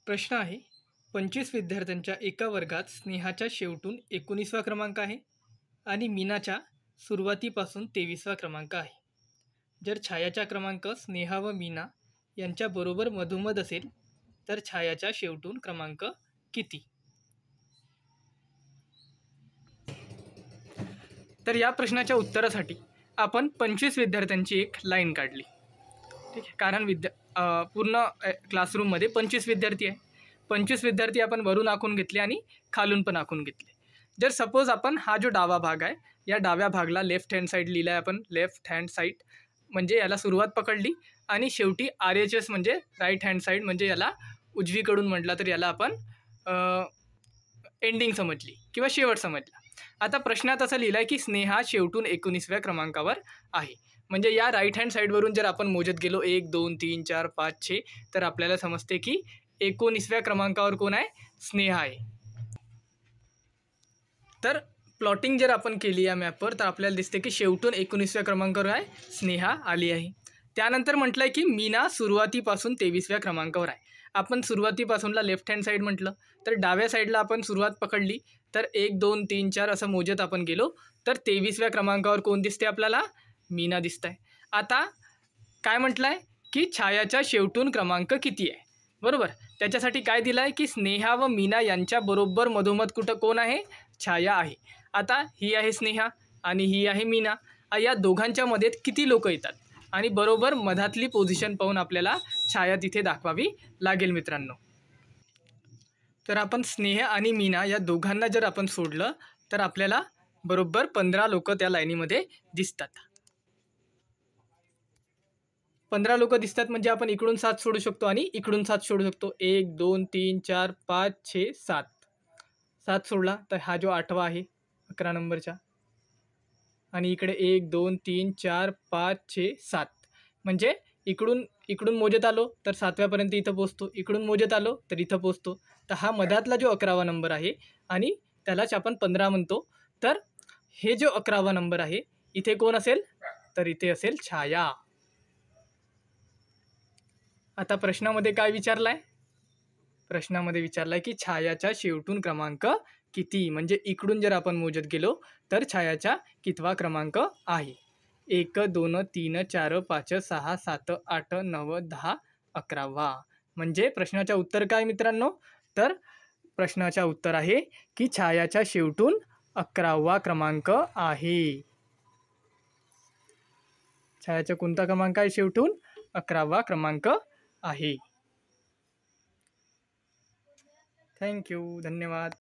प्रश्न आहे, 25 विद्यार्थ्यांच्या एका वर्गात स्नेहाच्या शेवटून 19वा क्रमांक आहे आणि मीनाच्या सुरुवातीपासून 23वा क्रमांक आहे. जर छायाचा क्रमांक स्नेहा व मीना यांच्याबरोबर मधोमध असेल तर छायाच्या शेवटून क्रमांक किती? तर या प्रश्नाच्या उत्तरासाठी आपण 25 विद्यार्थ्यांची एक लाईन काढली. ठीक आहे, कारण पूर्ण क्लासरूममध्ये 25 विद्यार्थी आहे. 25 विद्यार्थी आपण वरून आखून घेतले आणि खालून पण आखून घेतले. जर सपोज आपण हा जो डावा भाग आहे या डाव्या भागला लेफ्ट हँड साईड लिहिला आहे आपण, लेफ्ट हँड साईड म्हणजे याला सुरुवात पकडली आणि शेवटी RHS म्हणजे राईट हँड साईड म्हणजे याला उजवीकडून म्हटला तर याला आपण एंडिंग समजली किंवा शेवट समजला. आता प्रश्नात असं लिहिलं आहे की स्नेहा शेवटून 19व्या क्रमांकावर आहे. म्हणजे या राईट हँड साईडवरून जर आपण मोजत गेलो 1 2 3 4 5 6 तर आपल्याला समजते की 19व्या क्रमांकावर कोण आहे? स्नेहा आहे. तर प्लॉटिंग जर आपण केली या मॅपवर तर आपल्याला दिसते की शेवटून 19व्या क्रमांकावर आहे स्नेहा आली आहे. त्यानंतर म्हटलं आहे की मीना सुरुवातीपासून 23व्या क्रमांकावर आहे. आपण सुरुवातीपासूनला लेफ्ट हँड साईड म्हटलं तर डाव्या साईडला आपण सुरुवात पकडली तर 1 2 3 4 असं मोजत आपण गेलो तर 23व्या क्रमांकावर कोण दिसते आपल्याला? मीना दिसत आहे. आता काय म्हटलं आहे की छायाच्या शेवटून क्रमांक किती आहे? बरोबर, त्याच्यासाठी काय दिलं आहे की स्नेहा व मीना यांच्याबरोबर मधोमध कुठं कोण आहे? छाया आहे. आता ही आहे स्नेहा आणि ही आहे मीना. या दोघांच्या मध्ये किती लोक येतात आणि बरोबर मधातली पोझिशन पाहून आपल्याला छाया तिथे दाखवावी लागेल मित्रांनो. तर आपण स्नेहा आणि मीना या दोघांना जर आपण सोडलं तर आपल्याला बरोबर 15 लोक त्या लाईनीमध्ये दिसतात. 15 लोक दिसतात म्हणजे आपण इकडून 7 सोडू शकतो आणि इकडून 7 सोडू शकतो. 1 2 3 4 5 6 7 7 सोडला तर हा जो 8वा आहे 11 नंबरचा आणि इकडे 1 2 3 4 5 6 7 म्हणजे इकडून मोजत आलो तर 7व्यापर्यंत इथं पोचतो, इकडून मोजत आलो तर इथं पोचतो. तर हा मधातला जो 11वा नंबर आहे आणि त्यालाच आपण 15 म्हणतो. तर हे जो 11वा नंबर आहे इथे कोण असेल? तर इथे असेल छाया. आता प्रश्नामध्ये काय विचारलं आहे? प्रश्नामध्ये विचारलं आहे की छायाच्या शेवटून क्रमांक किती? म्हणजे इकडून जर आपण मोजत गेलो तर छायाचा कितवा क्रमांक आहे? 1 2 3 4 5 6 7 8 9 10 11वा. म्हणजे प्रश्नाचं उत्तर काय मित्रांनो? तर प्रश्नाचं उत्तर आहे की छायाच्या शेवटून 11वा क्रमांक आहे. छायाचा कोणता क्रमांक आहे? शेवटून 11वा क्रमांक आहे. थँक्यू, धन्यवाद.